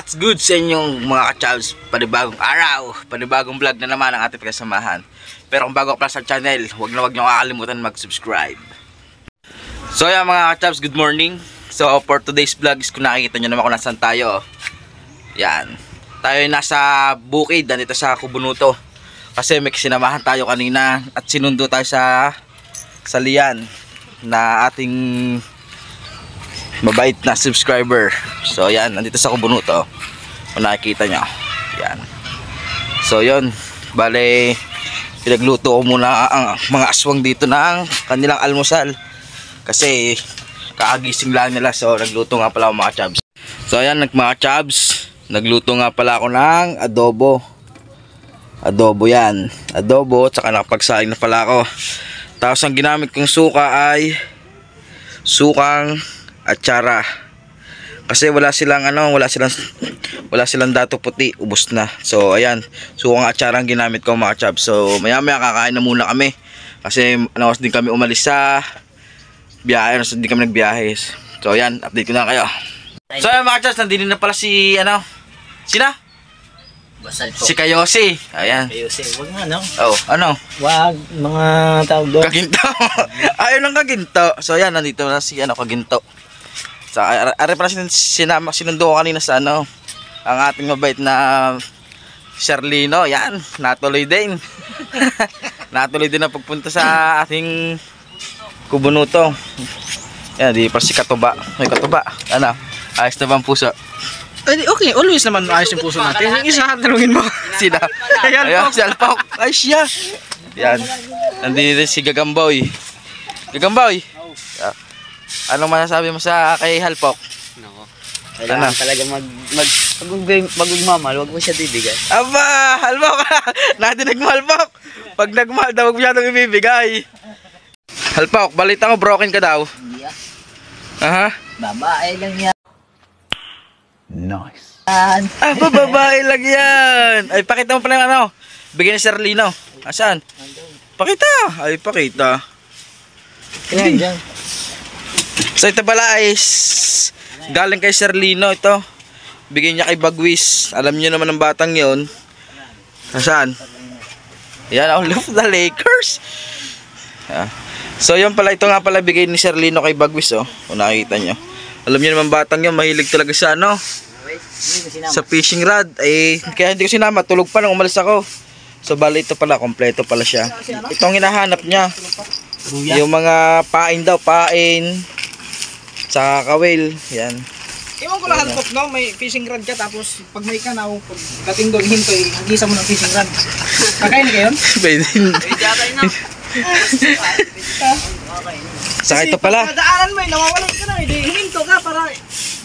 What's good sa inyong mga ka-chavs? Panibagong araw, panibagong vlog na naman ang ating kasamahan. Pero kung bago ka pa sa channel, huwag niyo kakalimutan mag-subscribe. So yan mga ka-chavs, good morning. So for today's vlog is kung nakikita nyo naman kung nasan tayo. Yan, tayo nasa bukid, dito sa Kubunuto. Kasi may sinamahan tayo kanina at sinundo tayo sa Lian na ating mabait na subscriber. So yan, nandito sa Kubunuto. Kung nakikita nyo, yan. So yun, bale pinagluto ko muna ang mga aswang dito ng kanilang almusal. Kasi kaagising lang nila. So nagluto nga pala ako mga chabs. So ayan mga chabs, nagluto nga pala ako ng adobo. Adobo yan, adobo, tsaka nakapagsaing na pala ako. Tapos ang ginamit kong suka ay sukang atsara. Kasi wala silang dato puti, ubos na. So ayan, sukang atsara ang ginamit ko mga chab. So maya maya kakain na muna kami. Kasi anawas din kami umalis sa biyahe, hindi kami nagbiyahe. So ayan, update ko na kayo. So ayan mga chabs, nandito na pala si sina? Si Kayosi. Ayan. Kayosi, wag nga no? Oh, ano? Wag, mga tawag doon. Kaginto. Ayaw ng kaginto. So ayan, nandito na si Kaginto. So are pala sinundo ko kanina sa ang ating mabait na Sherlino. Yan, natuloy din. Natuloy din na pagpunta sa ating Kubunuto. Yan, di pa si Katuba. Ay Katuba, ano? Ayos na bang puso? Okay, always naman ayos yung puso natin. Yung isa, tanungin mo. Sina? Ayan, si Alpok. Ay siya. Yan, nandito si Gagamboy. Gagamboy. Anong masasabi mo sa kay Halpok? Nako. Kailangan talaga magmamahal, wag mo siya bibigay. Aba, Halpok. Nadinig mo Halpok. Pag nagmahal daw, wag mo siya nang ibibigay. Halpok, balita mo broken ka daw. Yeah. Aha. Babae lang yan. Nice. Babae lang yan. Ay, pakita mo pala yung bigyan ni Sherlino. Asan? Pakita. Ay, pakita. Yan, dyan. So ito pala ay galing kay Sherlino ito. Bigyan niya kay Bagwis. Alam niyo naman ng batang 'yon. Nasaan? Yan, all of the Lakers. So yun pala, ito nga pala bigay ni Sherlino kay Bagwis kung nakikita niyo. Alam niyo naman batang 'yon, mahilig talaga sa sa fishing rod. Kaya hindi ko sinama, tulog pa nang umalis ako. So bali ito pala, kompleto pala siya. Itong hinahanap niya. Yung mga pain daw, pain. Sa kawil, yan. Iwan ko lang Halpok, no? May fishing rod ka, tapos pag may kanaw, pagdating doon, hinto, hagisa mo ng fishing rod. Kakain na kayo? Pwede. Kakain na. Saka ito pala. Nadaanan mo, nawawalan ka na, hinto ka para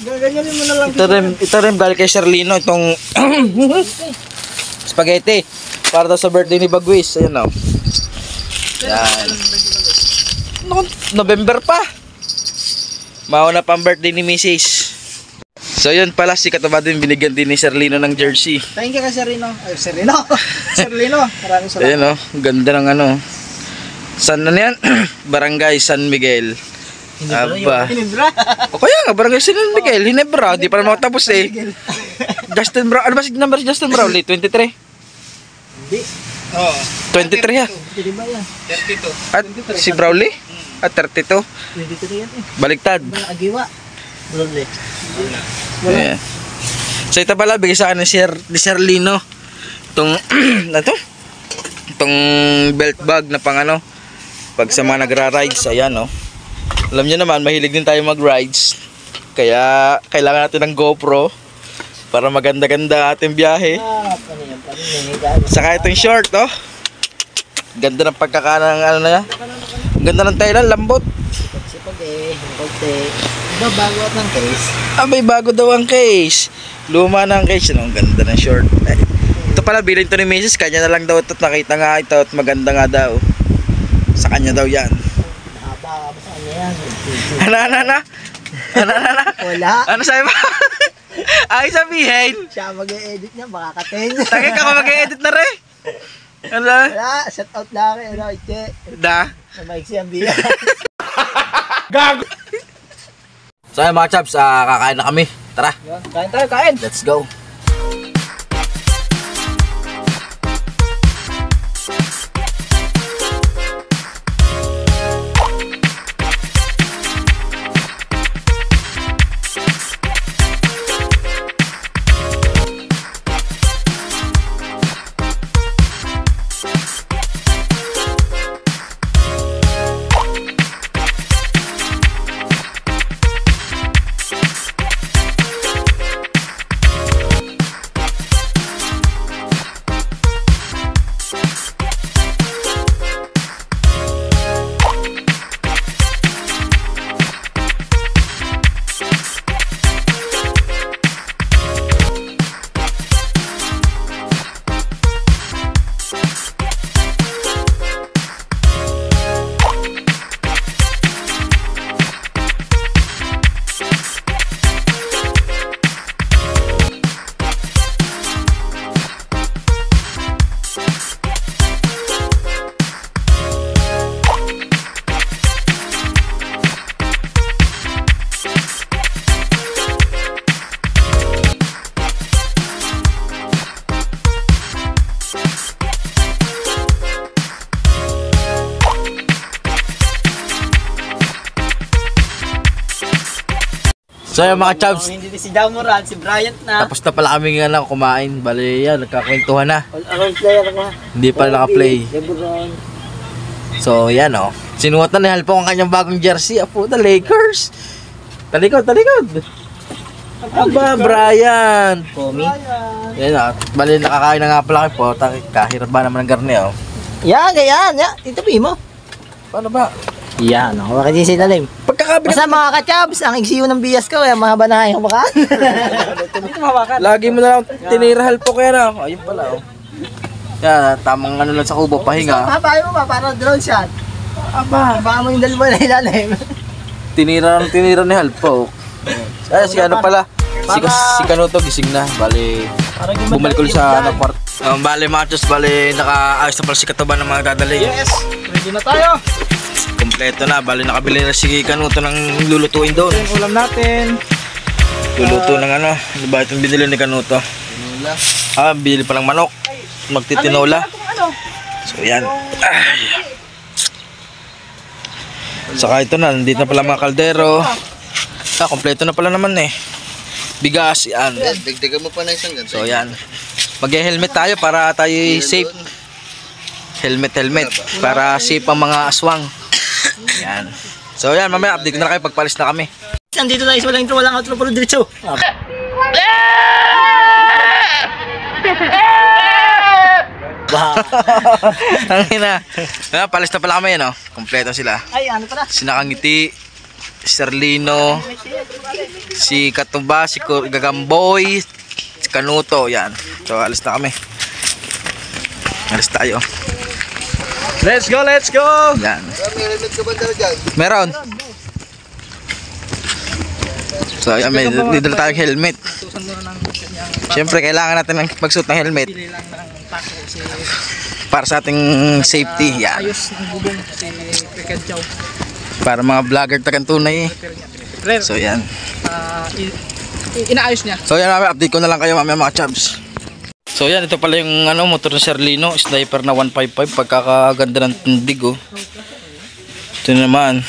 gaganyanin mo na lang. Ito rin galing kay Sherlino, itong spaghetti. Para daw sa birthday ni Bagwis. Ayan Yan. November pa. Mauna pa ang birthday ni Mrs. So yun pala, si Katuba din binigyan din ni Sherlino ng jersey. Thank you kay Sherlino. Ay, Sherlino. Sherlino, maraming salamat. Ayun ganda ng San yan? Barangay San Miguel. Hinebra. O kaya nga, Barangay San Miguel, Hinebra. Di pa naman tapos Justin Brown, ano ba si number si Justin Brownlee? 23? Hindi. Oo. 23 ha? Hindi ba yan? 32. At si Brownlee? At 32? 23 yan Baliktad. Agiwa. Brownlee. Yeah. So ito pala, bigay sa akin ni Sherlino. Itong belt bag na pang pag sa mga nagra-rides. Ayan alam nyo naman, mahilig din tayo mag-rides. Kaya kailangan natin ng GoPro para maganda-ganda ating biyahe. Saka itong short ganda ng pagkakanan ng ganda ng Thailand, lambot. Bago at ng case. May bago daw ang case. Luma na ang case. Ang ganda ng short. Ito pala, bilhin to ni Mrs. Kanya na lang daw ito. Nakita nga ito at maganda nga daw. Sa kanya daw yan. Mahaba sa kanya yan. Ano? Wala. Ano sabi mo? Ay sabihin. Siya mag-e-edit niya, makakating. Tagay ka mag-e-edit na rin. Ano? Wala, set out lang Iche. Da? Maiksi ang biya. Gago! So ayun mga chaps, kakain na kami. Tara, Yan, kain tayo, kain. let's go. So yung mga chubs, Hindi si Damoran, si Bryant na. tapos na pala kami nga kumain. Bali yan, nagkakwentuhan na. All-around player ako. Hindi pala naka-play. Lebron. So yan o. Sinuot na ni Halpong ang kanyang bagong jersey. Apo na Lakers. Talikod, talikod. Aba, Brian. Komi. Yan o. Bali nakakain na nga pala kayo po. Kahirap ba naman ng garne o. Yan, ganyan. Yan, itabi mo. Paano ba? Yan, ako bakit yung sinalim. Pagkakabigat. Basta mga kachabs, ang igsiyo ng bias ko, mahaba na yung makaan. Lagi mo na lang tinira Halpong yan o. Ayun pala o. Yan, tamang ano lang sa kubo, pahinga. Habayo mo ba, para drone shot. Aba. Baka mo yung dalawa na ilalim. Tinira ni Halpong. Ay, si ano pala. Si Kanuto gising na. Bali, bumalik ulit sa ano part. Bali mga chos, bali nakaayos na pala si Katuban ng mga dadali. Yes, ready na tayo. Kompleto na, bali nakabili na si Kanuto ng lulutuin doon. Ito yung ulam natin. Luluto ng ano ba itong binili ni Kanuto? Binili pa ng manok. Magtitinola. So yan. Saka ito na, nandito na pala mga kaldero. Kompleto na pala naman eh. Bigas, yan. Dagdagan mo pa na isang ganito. So yan. Mag-helmet tayo para tayo safe. Helmet para safe ang mga aswang. Yan. So yan, mamaya update na kayo pagpalis na kami. Nandito tayo sa walang intro, walang outro, pero diretso. Ang ina. Palis na pala kami, no? Kompleto sila. Ay, ano pala? Si Nakangiti, si Serlino, si Katuba, si Gagamboy, si Kanuto, yan. So alis na kami. Alis tayo. Let's go, let's go! Yan. May helmet ka ba dyan? Meron. So ayan, may dito na tayong helmet. Siyempre kailangan natin magsuot ng helmet para sa ating safety. Yan. Ayos ng bubong si Pekadjaw. Para mga vlogger tagantunay. So yan. Inaayos niya. So yan, update ko na lang kayo mamaya mga chubs. So yan, ito pala yung ano, motor ng Serlino, sniper na 155, pagkakaganda ng tindig oh. Ito naman,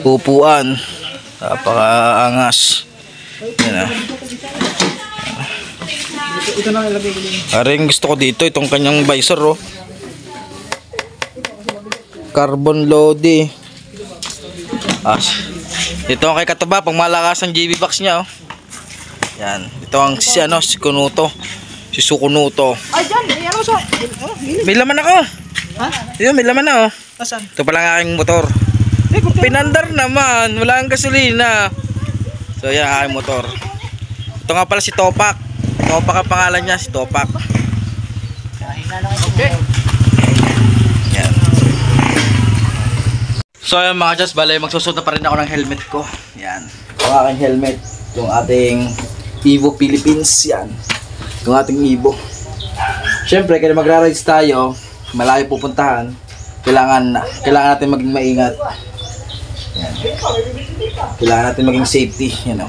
upuan, napakaangas. Yan ah. Ito na nilagay ko din. Aring gusto ko dito, itong kanyang visor oh. Carbon loady. Ito ang kay Katuba, pang malakas ang JB box niya oh. Yan, ito ang si ano, si Kunuto. Si Sukunuto. Ay, dyan! May ano sa... May laman ako. Ha? Yun, may laman na oh. Asan? Ito pala ang aking motor. Pinandar naman, wala kang gasolina. So yan ang aking motor. Ito nga pala si Topak. Topak ang pangalan niya, si Topak. Okay. Yan. So yan mga Diyos, bale magsusuot na pa rin ako ng helmet ko. Yan. Ang aking helmet. Yung ating Evo Philippines. Yan. Yung ating Evo. Siyempre, kaya magra-rides tayo, malayo pupuntahan, kailangan natin maging maingat. Yan. Kailangan natin maging safety, you know.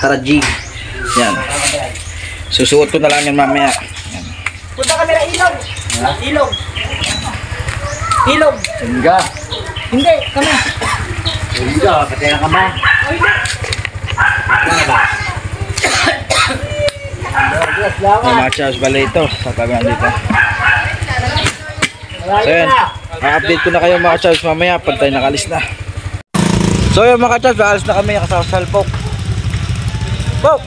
Tara, G. Yan. Susuot ko na lang yan mamaya. Yan. Punta kami na ilog. Ilog. Ilog. Tingga. Hindi, kami. Tingga, pati na kama. Mga Charles bala ito. Tatabi dito. So yan. Ma-update ko na kayo mga Charles mamaya pag tayo nakalis na. So yun mga Charles, nakalis na kami kasama sa Salpok. Pok!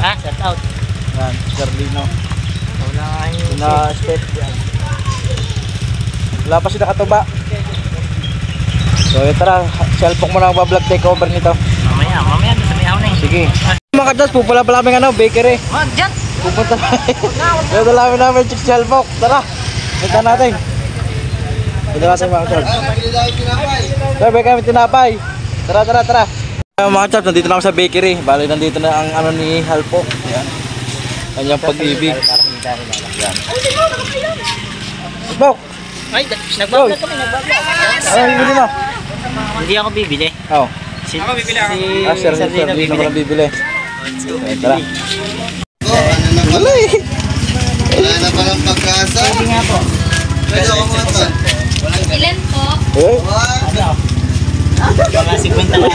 Ha? Shout out. Yan, Carlino. Wala nga yung Na-step yan. Wala pa sila katuba. So yun, tara, Salpok mo na ang vlog takeover nito. Mamaya sa may na eh. Sige. Mga Charles, pupula pala namin bakery. Wag dyan. Pupunta tayo. Dito namin chicks Salpok. Tara, punta natin. Punta natin mga Charles. Bili tayo pinapay. Sabi kami tinapay. Tara, tara, tara. Mga Charles, nandito na ako sa bakery. Bali, nandito na ang ano ni Halpok. Yan. Kanyang pag-ibig. Yan. Halpok! Ay, nagbablog kami, nagbablog. Ano yung bibili mo? Hindi ako bibili. Oo. Ako bibili ako. Sir, Sardina hindi naman ang bibili. Okay, tara. Wala eh. Wala na palang pagkasa. Hindi nga po. Pwede ako mo ito. Ilan po? Eh? Ano? Mga 50 na.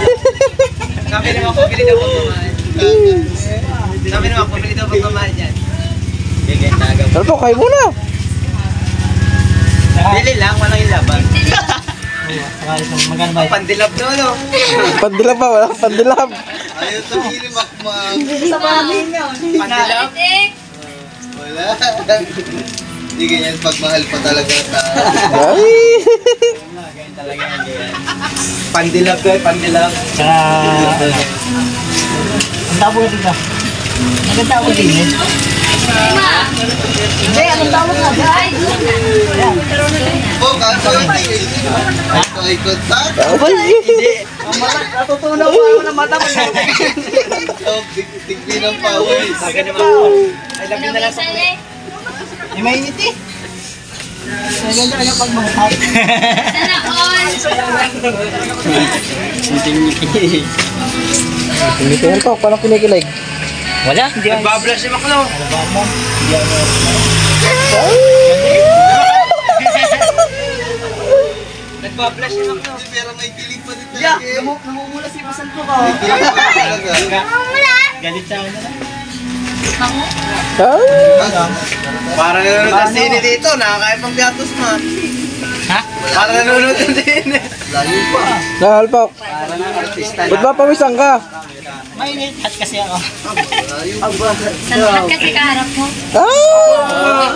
Sabi naman ako, bili daw pag mamahal. Sabi naman ako, bili daw pag mamahal dyan. Sige, tagaw. Halpok, kayo muna. Bili lang, walang ilaban. Magkano ba? Pandilab to, no? Pandilab pa, wala kang pandilab. Ayaw tumili makmang. Pandilab? Wala. Hindi ganyan pagmahal pa talaga ta. Ay! Pandilab to, pandilab. Tsaka... Ang tawag dito. Ang tawag din eh. Hindi, anong tawag nga? Oh, kaso hindi. Eye contact. Hindi. Ang mata, natutunaw pa ako ng mata. Oh, tigbi ng pawis. Sabi naman. Ay, labi na lang sa play. Ay, mainit eh. Ay, ganda lang yung pagmahal. Sana all! Tingiti Halpok, paano kinikilig? Wala, hindi ako. Nagbablush si Maklo. Nagbablush si Maklo. Pero may kilig pa din Yeah, talaga eh. namumula si Basan ko ka. May kilig pa din talaga. Galit sa akin na lang. Ay! Para nanonood ng sine dito, nakakain pang gatos mo. Ha? Para nanonood ng sine. Layo pa. Na Halpok, Para ng artista ba't ba pawisan ka? Mainit, hat kasi ako. Layo pa. Saan kasi kaharap mo? Ah!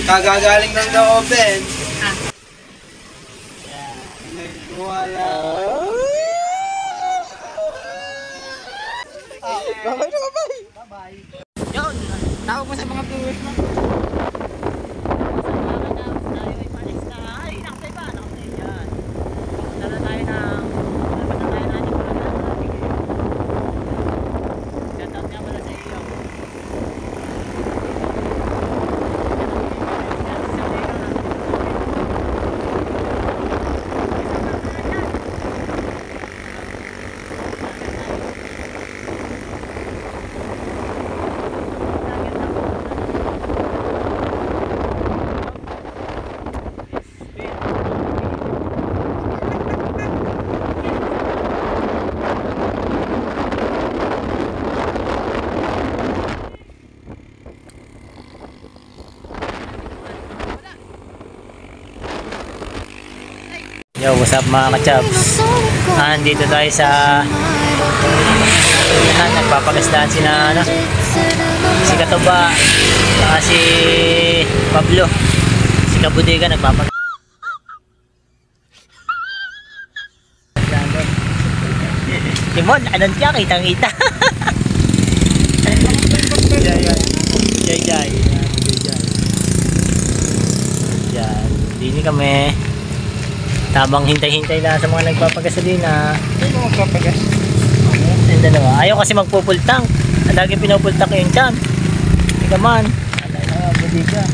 Kagagaling ng the oven. Babay na, babay! Yun, tawag mo sa mga viewers mo. Yo, what's up mga ka-chubs? Nandito tayo sa nagpapagasdahan sina ano, si Katuba, si Pablo, si Kabudega nagpapagasdahan. Timon, anong siya? Kitang-kita. Jay. Yan, dini kami. Tabang hintay-hintay lang sa mga nagpapagasolina. Ano mo magpapagas? Yung dalawa. Ayaw kasi magpupultang. Lagi pinupultang yung tiyan. Hindi ka man. Alay na, hindi ka.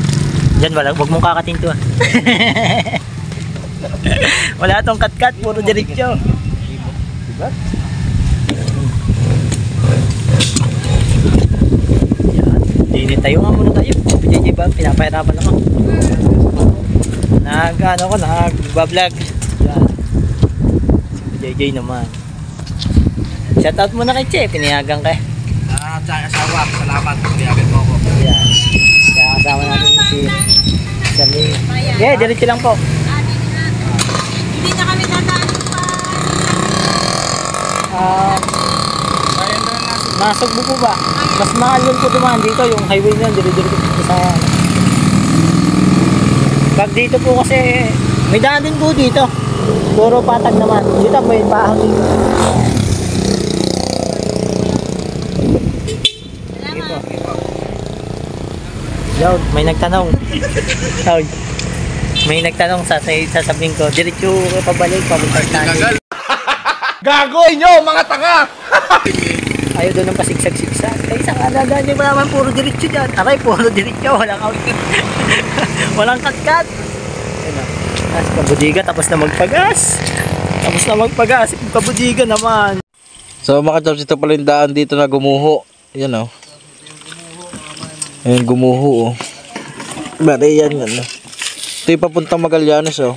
Diyan wala, huwag mong kakatinto. Wala tong kat-kat, puro diretso. Diba? Yan. Dinit tayo nga muna tayo. JJ ba? Pinapahirapan ako. Nag-vlog. Yan. Si JJ naman. Shoutout muna kay Che, pinayagan ka. Asawa, salamat. Pinayagan mo ako. Yan. Kaya kasama natin si Charlie. Yeah, diretso lang po. Hindi na kami dadaan pa. Nasugbo po ba? Mas mahal yun po dumaan dito, yung highway na yun, dire-diretso po sa... Pag dito po kasi, may daan din po dito. Puro patag naman. Dito may paahon dito. Yo, may nagtanong. May nagtanong sasabihin ko, diretso pabalik, papunta sa Gago inyo, mga tanga! ayaw doon ng pasigsag-sigsag. Kaya isang alaga niya ba naman puro diretso dyan. Aray, puro diretso. Walang out. Walang kat-kat. Tapos kabudiga, tapos na magpagas. Yung kabudiga naman. So mga ka-chubs, ito pala yung daan dito na gumuho. Yan o. Ayan, gumuho o. Bari yan yan. Ito yung papuntang Magallanes o.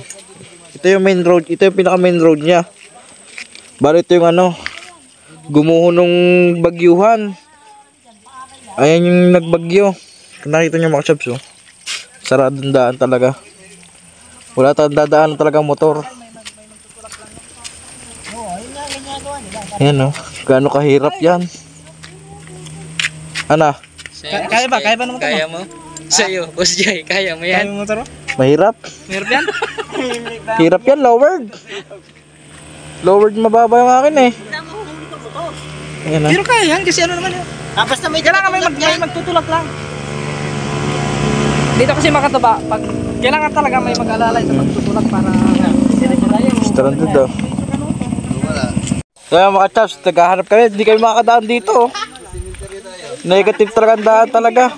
Ito yung main road. Ito yung pinaka main road niya. Bari ito yung ano, gumuho nung bagyuhan. Ayan yung nagbagyo. Nakita nyo mga ka-chubs o. Saradong daan talaga. Wala tayong dadaan talagang motor. Ayan o. Gaano kahirap yan. Ana? Kaya ba naman ito? Kaya mo? Sa'yo, Boss Jay, kaya mo yan? Mahirap. Meron yan? Hirap yan, lowered. Lowered mababa yung akin eh. Ayan Pero kaya yan, kasi ano naman yun. Basta may kailangan may magtutulak lang. Dito kasi makataba, pag kailangan talaga may mag-alalay sa pagtutulak para diretso tayo. Stranded daw. Kaya mga chaps, naghahanap kami, hindi kami makakadaan dito. Oh. Negative talaga ang daan talaga.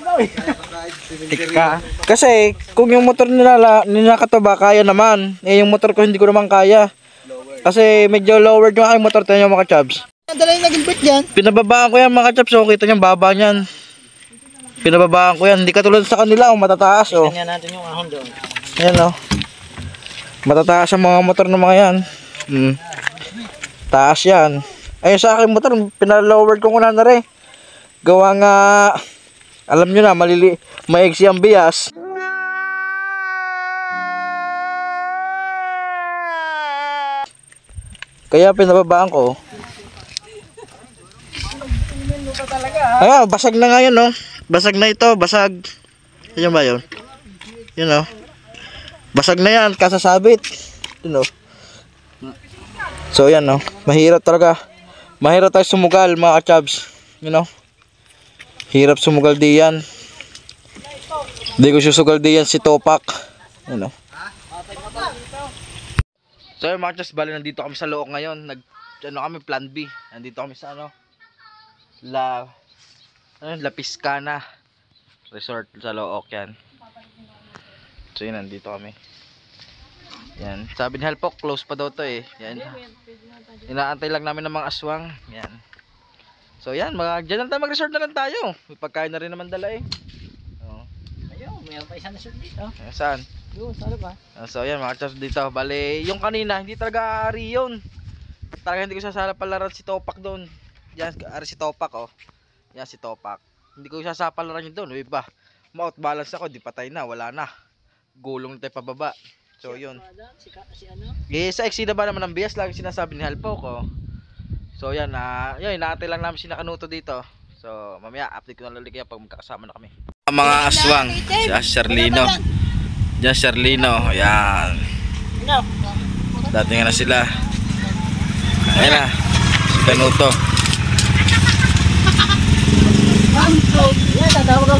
Kasi kung yung motor nila nakataba, kaya naman. Eh yung motor ko hindi ko naman kaya. Kasi medyo lowered yung aking motor. Tayo mga chaps. Dala yung naging dyan. Pinababaan ko yan mga chaps. Oh. Kita nyo baba niyan. Pinababaan ko yan. Hindi katulad sa kanila. Oh. Matataas. Oh. Tingnan natin yung ahon doon. Ayan oh. Matataas ang mga motor ng mga yan. Taas yan. Ayun sa aking motor, pinalowered ko muna na rin. Gawa nga, alam nyo na, maiksi ang bias. Kaya pinababaan ko. Ayan, basag na nga yun, no? Basag na ito, basag. Yan ba yun? Yun, no? Basag na yan, kasasabit. Yun, no? So, yan, no? Mahirap talaga. Mahirap tayo sumugal, mga ka-chubs. You know? Hirap sumugal diyan. Hindi ko susugal diyan si Topak. You know? So, mga ka-chubs, bali nandito kami sa Look ngayon. Kami plan B. Nandito kami sa La Piscana Resort sa Look yan. So, yun, nandito kami. Yan. Sabi ni Helpok, close pa daw to eh. Yan. Inaantay lang namin ng mga aswang. Yan. So yan, dyan lang tayo mag-resort na lang tayo. May pagkain na rin naman dala eh. Oh. Ayun, mayroon pa isang resort dito. Saan? Doon, saan ba? So yan, mga chaps dito. Bale, yung kanina, hindi talaga ari yun. Talaga hindi ko sasala palaran si Topak doon. Yan, ari si Topak oh. Yan si Topak. Hindi ko sasapalaran yun doon. Iba, ma-out balance ako, di patay na, wala na. Gulong na tayo pababa. So yun. Sa eksida ba naman ng bias, lagi sinasabi ni Halpo ko. So yan, yun, inaantay lang namin si Nakanuto dito. So mamaya, update ko na laligyan pag magkakasama na kami. Mga aswang, si Charlino. Diyan Charlino, ayan. Dating na sila. Ayan na, si Kanuto.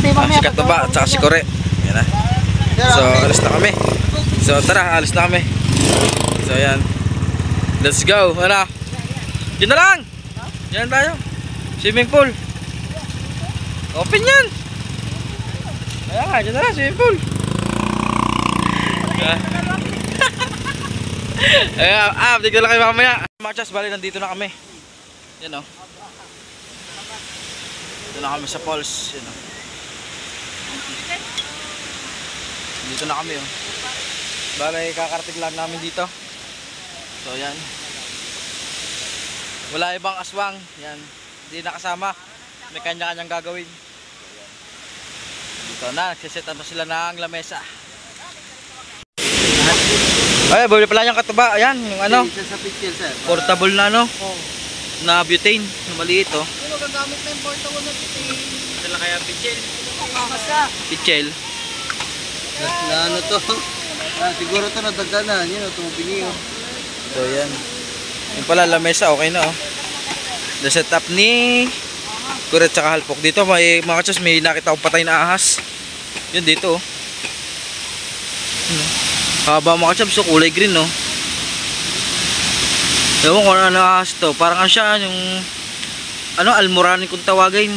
Si Katuba, at saka si Kore. Ayan na. So alis na kami. So tara, alis na kami. So ayan. Let's go. Ano? Yun na lang. Yan tayo. Swimming pool. Open yan. Ayan nga, yun na lang, swimming pool. Update ko lang kayo mamaya. Mga chas, bali nandito na kami. Yan o. Dito na kami sa falls. Yan o. Dito na kami o. Bali kakarating lang namin dito. So yan. Wala ibang aswang. Yan. Hindi nakasama. May kanya-kanyang gagawin. Dito na. Nagsiset up na sila ng lamesa. Ay, buli pala yung katuba. Ayan, yung ano. Sa picture, sir. Portable na ano. Na butane. Yung maliit oh. Sino gagamit na yung portable na butane? Sila kaya pichel. Pichel. Na ano to? Siguro to nadagdanan. Yun o, tumubingi o. So yan. Yung pala lamesa okay na oh. The setup ni Kuret tsaka Halpok. Dito may mga chos, may nakita akong patay na ahas. Yun dito oh. Haba mga chos, so kulay green no. Ewan ko ano ahas to. Parang ano siya yung ano, almoranin kung tawagin.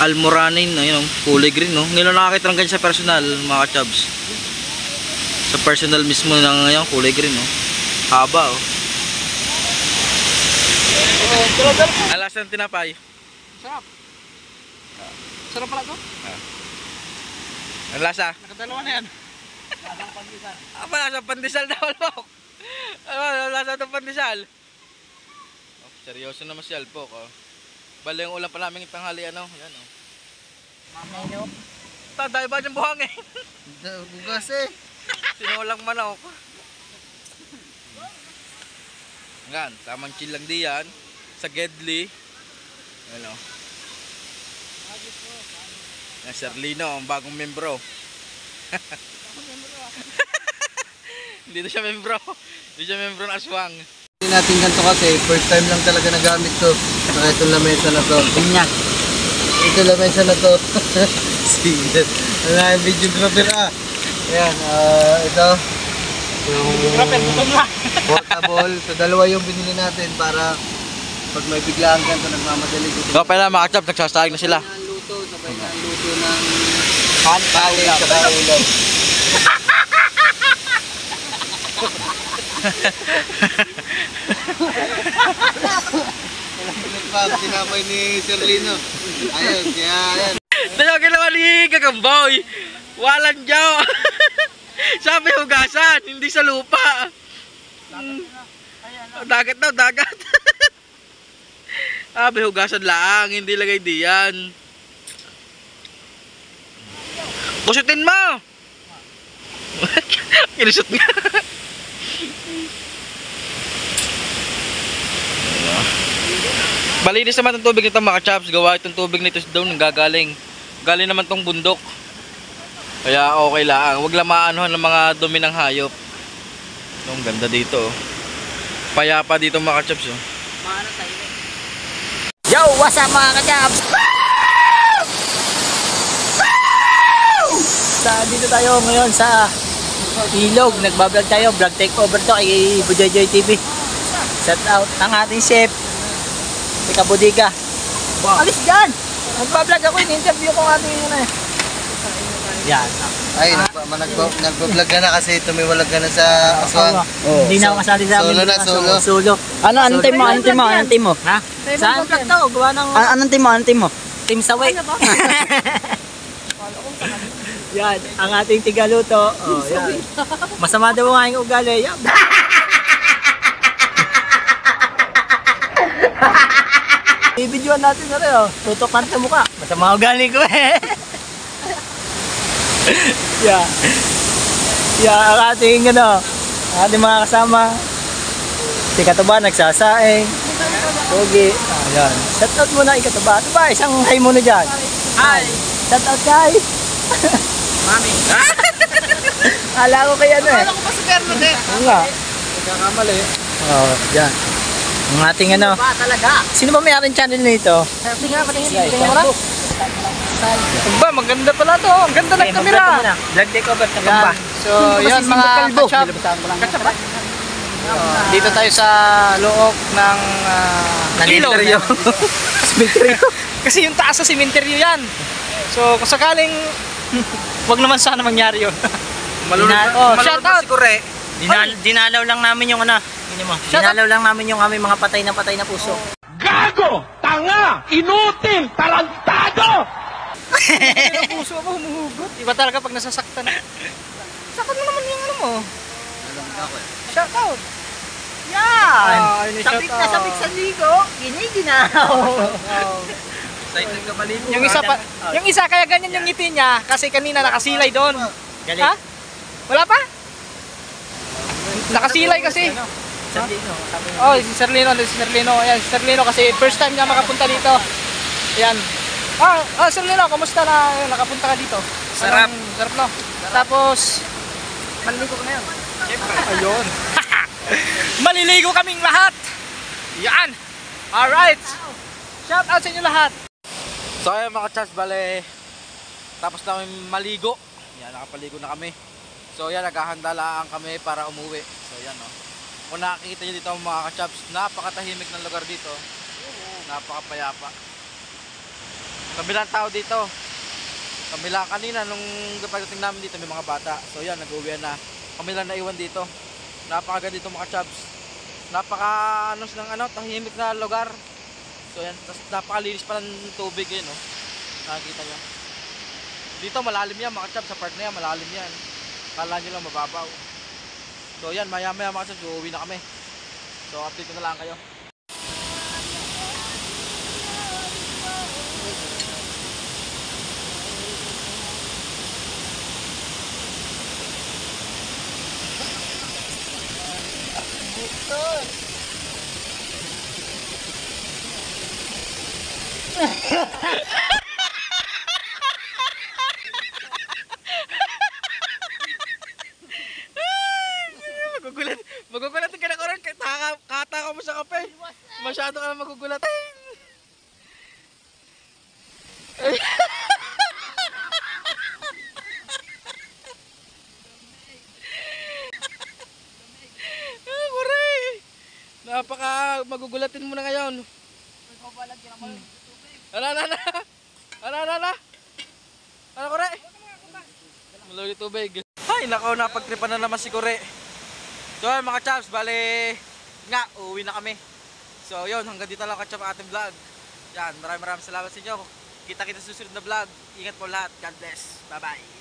Almoranin no, yun, kulay green no. Ngayon nakakita lang ganyan sa personal mga chubs. Sa personal mismo ng ngayon kulay green no. Haba oh. Alas ng tinapay. Sarap. Sarap pala to. Ang lasa. Nakadalawa na yan. Apa lasa pandesal daw Alpok. Ano lasa ng pandesal? Oh, seryoso naman si Alpok oh. Bale yung ulam pa namin tanghali ano, yan oh. Mamay no. Taday ba dyan buhangin? Bugas eh. Sinulang manok. Yan, tamang chill lang diyan sa Gedli. Ano? Na Sherlino, ang bagong membro. Hindi na siya membro. Hindi siya membro ng aswang. Hindi natin ganito kasi, first time lang talaga nagamit to. Saka itong lamesa na to. Binyak. Ito lamesa na to. Sige. Wala yung videographer ah. Ayan, ito. Yung portable. So dalawa yung binili natin para pag may biglaan ganito nagmamadali. So pala mga chap, nagsasaing na sila. Sabay na ang luto, sabay na ang luto ng Pantay. saka ulam. Sinamay ni Sherlino. Ayun, kaya ayan. Dalawin naman ni Gagamboy. Walang jaw. Sabi hugasan, hindi sa lupa. Dagat daw, dagat. Sabi hugasan lang, hindi lagay diyan. Pusutin mo. Kinusot nga. Malinis naman itong tubig nito mga chaps. Gawa itong tubig nito daw nanggagaling. Galing naman tong bundok. Kaya okay lang. Huwag lang maanohan ng mga dumi ng hayop. Ito, ang ganda dito. Payapa dito mga chaps. Oh. Yo, what's up mga kajabs? Dito tayo ngayon sa Ilog. Nagbablog tayo. Vlog takeover to kay Bujoy TV. Shout out ang ating chef. Si Kabudiga. Alis dyan! Nagbablog ako. In-interview ko ang ating yan. Ay, nagbablog ka na kasi tumiwalag ka na sa aswang. Hindi na ako kasali sa amin. Solo na, solo. Solo. Anong team mo? Anong team mo? Anong team mo? Ha? Saan vlog to? Gawa ng... Anong team mo? Anong team mo? Team Saway. Yan, ang ating tigaluto. Oh, yan. Masama daw ang aking ugali. Yan. I-videoan natin na rin, oh. Tutok lang sa mukha. Masama ugali ko eh. Yeah. Yeah, ang ating ano, ang ating mga kasama. Si Katuba nagsasaing. Pogi. Ayan. Shout out muna kay Katuba. Katuba, isang hi muna dyan. Hi. Shout out kay Mami. Kala ko kay ano eh. Kala ko pa si Bernadette. Oo nga. Nagkakamali. Oo, dyan. Ang ating ano. Talaga. Sino ba may-ari channel nito? Tingnan ko tingin. Ba, maganda pala to. Ang ganda ng kamera. Vlog takeover ka ba? So, yan mga kachap. Dito tayo sa loob ng Simenteryo. Simenteryo. Kasi yung taas sa simenteryo yan. So, kung sakaling wag naman sana mangyari yun. Malulog shout out. si Kure. Dinalaw lang namin yung ano. Yun mo. Dinalaw lang namin yung aming mga patay na puso. Gago! Tanga! Inutil! Tarantado! Ang puso mo humuhugot. Iba talaga pag nasasaktan. Saktan mo naman yung ano mo. Shout out. Yan! Ayun yung Sabik na shoutout. sabik sa ligo. Giniginaw. Excited ka maligo. Yung isa pa, yung isa kaya ganyan yung ngiti niya kasi kanina nakasilay doon. Galing. Ha? Wala pa? Nakasilay kasi. Sa ligo. Sabi niya. Oh, si Sir Lino, Ayan, si Sir Lino kasi first time niya makapunta dito. Ayan. Sir Lino, kumusta na ayun, nakapunta ka dito? Sarap. Sarap no? Tapos, maliligo ka ngayon? Siyempre. Ayun. Maliligo kaming lahat. Yan. Alright. Shout out sa inyo lahat. So ayun mga chaps, bale tapos na kami maligo. Yan, nakapaligo na kami. So yan, naghahanda lang kami para umuwi. So yan no. Kung nakikita nyo dito mga kachaps, napakatahimik ng lugar dito. Napakapayapa. Kabilang tao dito. Kabilang kanina nung pagdating namin dito may mga bata. So yan, nag-uwi na. Kami lang naiwan dito. Napakaganda dito mga chaps. Tahimik na lugar. So yan, napakalinis pa ng tubig eh, no? Nakikita nyo. Dito malalim yan mga chaps, sa part na yan malalim yan. Kala nyo lang mababaw. So yan, maya maya mga chaps, uuwi na kami. So update ko na lang kayo. Magugulat ka na ko rin, kakataka mo sa kape. Masyado ka na magugulat. Napaka magugulatin mo na ngayon. Ano kore? Maluli tubig. Ay nako, napagtripan na naman si kore. So yun mga chaps, bale nga, uuwi na kami. So yun, hanggang dito lang kachap ating vlog. Yan, maraming salamat sa inyo. Kita-kita sa susunod na vlog. Ingat po lahat. God bless. Bye bye.